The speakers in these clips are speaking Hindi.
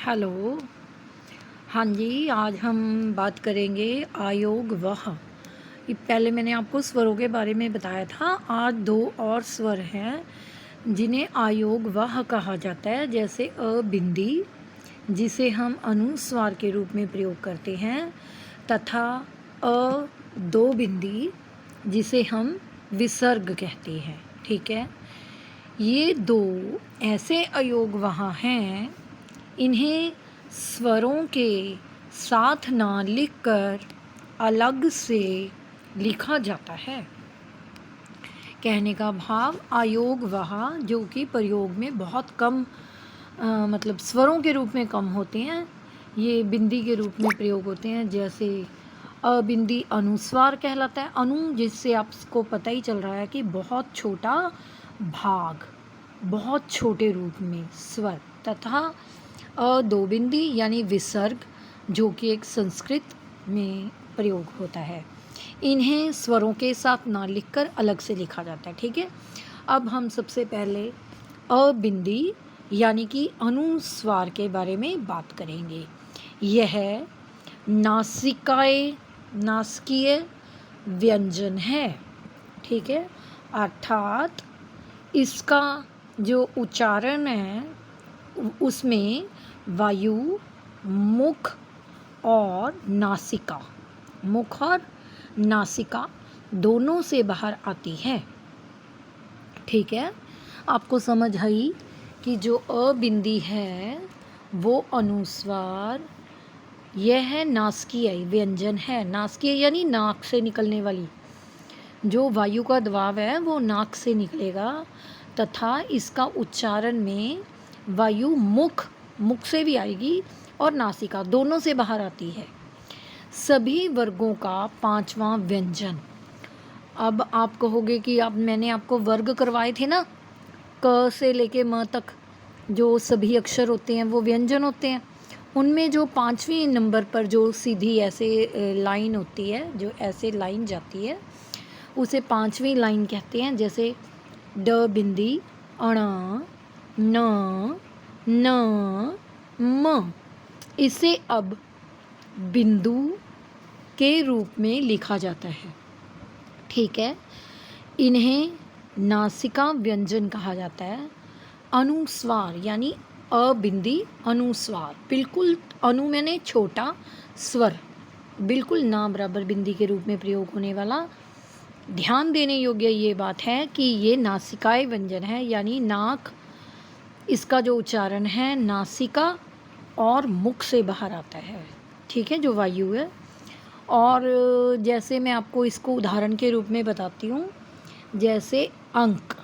हेलो। हाँ जी, आज हम बात करेंगे आयोग वह। ये पहले मैंने आपको स्वरों के बारे में बताया था। आज दो और स्वर हैं जिन्हें आयोग वह कहा जाता है, जैसे अ बिंदी, जिसे हम अनुस्वार के रूप में प्रयोग करते हैं, तथा अ दो बिंदी, जिसे हम विसर्ग कहते हैं। ठीक है, ये दो ऐसे अयोग वहाँ हैं, इन्हें स्वरों के साथ ना लिखकर अलग से लिखा जाता है। कहने का भाव, आयोग वहाँ जो कि प्रयोग में बहुत कम मतलब स्वरों के रूप में कम होते हैं, ये बिंदी के रूप में प्रयोग होते हैं। जैसे अबिंदी अनुस्वार कहलाता है। अनु, जिससे आपको पता ही चल रहा है कि बहुत छोटा भाग, बहुत छोटे रूप में स्वर, तथा दो बिंदी यानी विसर्ग, जो कि एक संस्कृत में प्रयोग होता है। इन्हें स्वरों के साथ ना लिखकर अलग से लिखा जाता है। ठीक है, अब हम सबसे पहले अबिंदी यानी कि अनुस्वार के बारे में बात करेंगे। यह नासिकीय व्यंजन है। ठीक है, अर्थात इसका जो उच्चारण है उसमें वायु मुख और नासिका दोनों से बाहर आती है। ठीक है, आपको समझ आई कि जो अबिंदी है वो अनुस्वार, यह नासिकीय व्यंजन है। नासिकीय यानी नाक से निकलने वाली, जो वायु का दबाव है वो नाक से निकलेगा, तथा इसका उच्चारण में वायु मुख से भी आएगी और नासिका दोनों से बाहर आती है। सभी वर्गों का पांचवा व्यंजन। अब आप कहोगे कि मैंने आपको वर्ग करवाए थे ना, क से लेके म तक जो सभी अक्षर होते हैं वो व्यंजन होते हैं। उनमें जो पांचवें नंबर पर जो सीधी ऐसे लाइन होती है, जो ऐसे लाइन जाती है, उसे पांचवी लाइन कहते हैं। जैसे ड बिंदी, अण, न, न, म। इसे अब बिंदु के रूप में लिखा जाता है। ठीक है, इन्हें नासिका व्यंजन कहा जाता है। अनुस्वार यानी अबिंदी अनुस्वार, बिल्कुल अनु मैंने छोटा स्वर, बिल्कुल ना बराबर बिंदी के रूप में प्रयोग होने वाला। ध्यान देने योग्य ये बात है कि ये नासिकाय व्यंजन है, यानी नाक, इसका जो उच्चारण है नासिका और मुख से बाहर आता है। ठीक है, जो वायु है। और जैसे मैं इसको उदाहरण के रूप में बताती हूँ, जैसे अंक,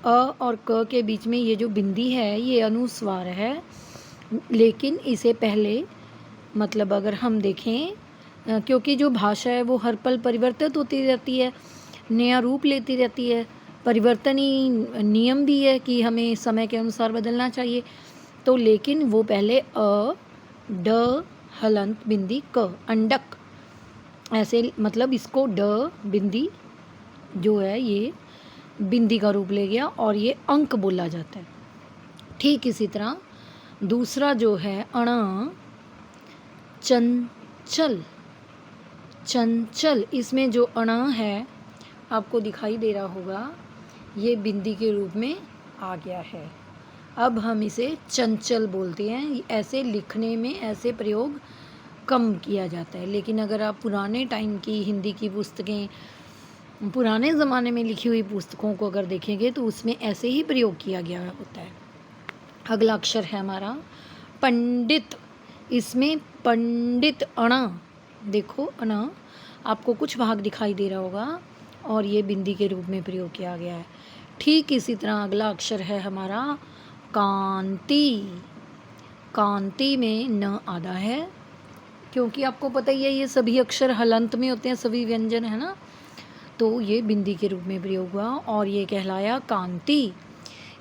अ और क के बीच में ये जो बिंदी है ये अनुस्वार है, लेकिन इसे पहले मतलब अगर हम देखें, क्योंकि जो भाषा है वो हर पल परिवर्तित होती रहती है, नया रूप लेती रहती है, परिवर्तनी नियम भी है कि हमें समय के अनुसार बदलना चाहिए। तो लेकिन वो पहले अ, ड, हलंत बिंदी क, अंडक, ऐसे मतलब इसको ड बिंदी जो है ये बिंदी का रूप ले गया और ये अंक बोला जाता है। ठीक इसी तरह दूसरा जो है अण, चंचल, इसमें जो अण है आपको दिखाई दे रहा होगा, ये बिंदी के रूप में आ गया है। अब हम इसे चंचल बोलते हैं। ऐसे लिखने में ऐसे प्रयोग कम किया जाता है, लेकिन अगर आप पुराने टाइम की हिंदी की पुस्तकें, पुराने ज़माने में लिखी हुई पुस्तकों को अगर देखेंगे तो उसमें ऐसे ही प्रयोग किया गया होता है। अगला अक्षर है हमारा पंडित। इसमें पंडित अण, देखो अण, आपको कुछ भाग दिखाई दे रहा होगा और ये बिंदी के रूप में प्रयोग किया गया है। ठीक इसी तरह अगला अक्षर है हमारा कांति। कांति में न आधा है, क्योंकि आपको पता ही है ये सभी अक्षर हलंत में होते हैं, सभी व्यंजन है ना, तो ये बिंदी के रूप में प्रयोग हुआ और ये कहलाया कांति।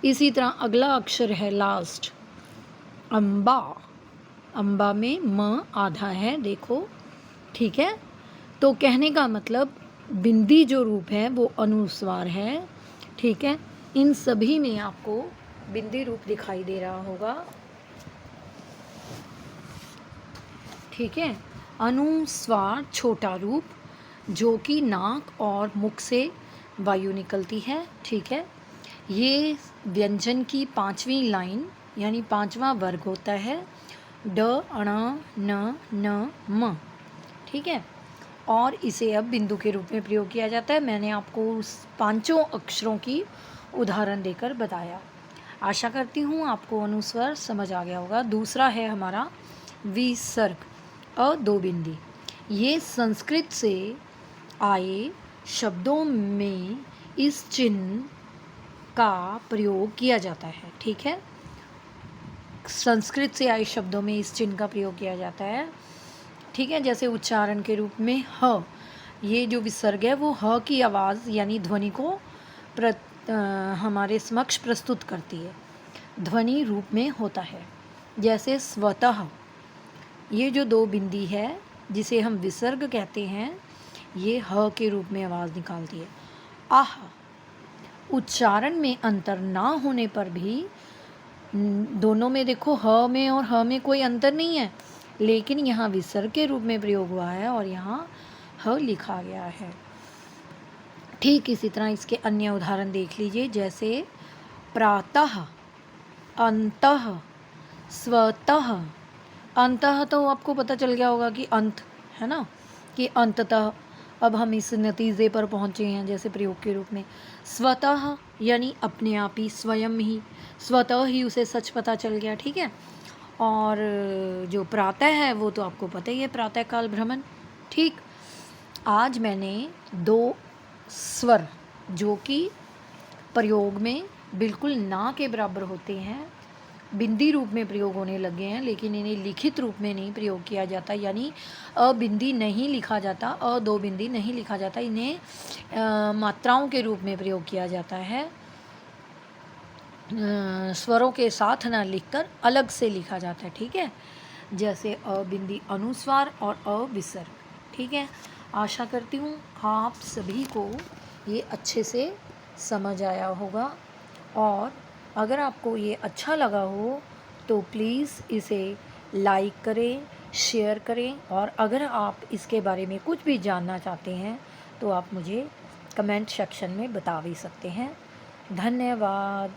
इसी तरह अगला अक्षर है लास्ट अम्बा। अम्बा में म आधा है, देखो। ठीक है, तो कहने का मतलब बिंदी जो रूप है वो अनुस्वार है। ठीक है, इन सभी में आपको बिंदी रूप दिखाई दे रहा होगा। ठीक है। अनुस्वार छोटा रूप, जो कि नाक और मुख से वायु निकलती है। ठीक है। ये व्यंजन की 5वीं लाइन यानी 5वां वर्ग होता है। ड अण न न म। ठीक है। और इसे अब बिंदु के रूप में प्रयोग किया जाता है। मैंने आपको उस 5 अक्षरों की उदाहरण देकर बताया। आशा करती हूँ आपको अनुस्वर समझ आ गया होगा। दूसरा है हमारा विसर्ग, अ दो बिंदी। ये संस्कृत से आए शब्दों में इस चिन्ह का प्रयोग किया जाता है। ठीक है। संस्कृत से आए शब्दों में इस चिन्ह का प्रयोग किया जाता है। ठीक है। जैसे उच्चारण के रूप में ह, ये जो विसर्ग है वो ह की आवाज़ यानी ध्वनि को हमारे समक्ष प्रस्तुत करती है, ध्वनि रूप में होता है। जैसे स्वतः, ये जो 2 बिंदी है जिसे हम विसर्ग कहते हैं, ये ह के रूप में आवाज़ निकालती है। आह, उच्चारण में अंतर ना होने पर भी दोनों में देखो, ह में और ह में कोई अंतर नहीं है, लेकिन यहाँ विसर्ग के रूप में प्रयोग हुआ है और यहाँ ह लिखा गया है। ठीक इसी तरह इसके अन्य उदाहरण देख लीजिए। जैसे प्रातः, अंतः, स्वतः। अंतः तो आपको पता चल गया होगा कि अंत है ना, कि अंततः अब हम इस नतीजे पर पहुँचे हैं, जैसे प्रयोग के रूप में। स्वतः यानी अपने आप ही, स्वयं ही, स्वतः ही उसे सच पता चल गया। ठीक है। और जो प्रातः है वो तो आपको पता ही है, प्रातः काल भ्रमण। ठीक। आज मैंने 2 स्वर जो कि प्रयोग में बिल्कुल ना के बराबर होते हैं, बिंदी रूप में प्रयोग होने लगे हैं, लेकिन इन्हें लिखित रूप में नहीं प्रयोग किया जाता, यानी बिंदी नहीं लिखा जाता, दो बिंदी नहीं लिखा जाता, इन्हें मात्राओं के रूप में प्रयोग किया जाता है। स्वरों के साथ ना लिखकर अलग से लिखा जाता है। ठीक है। जैसे बिंदी अनुस्वार और विसर्ग। ठीक है। आशा करती हूँ आप सभी को ये अच्छे से समझ आया होगा, और अगर आपको ये अच्छा लगा हो तो प्लीज़ इसे लाइक करें, शेयर करें, और अगर आप इसके बारे में कुछ भी जानना चाहते हैं तो आप मुझे कमेंट सेक्शन में बता भी सकते हैं। धन्यवाद।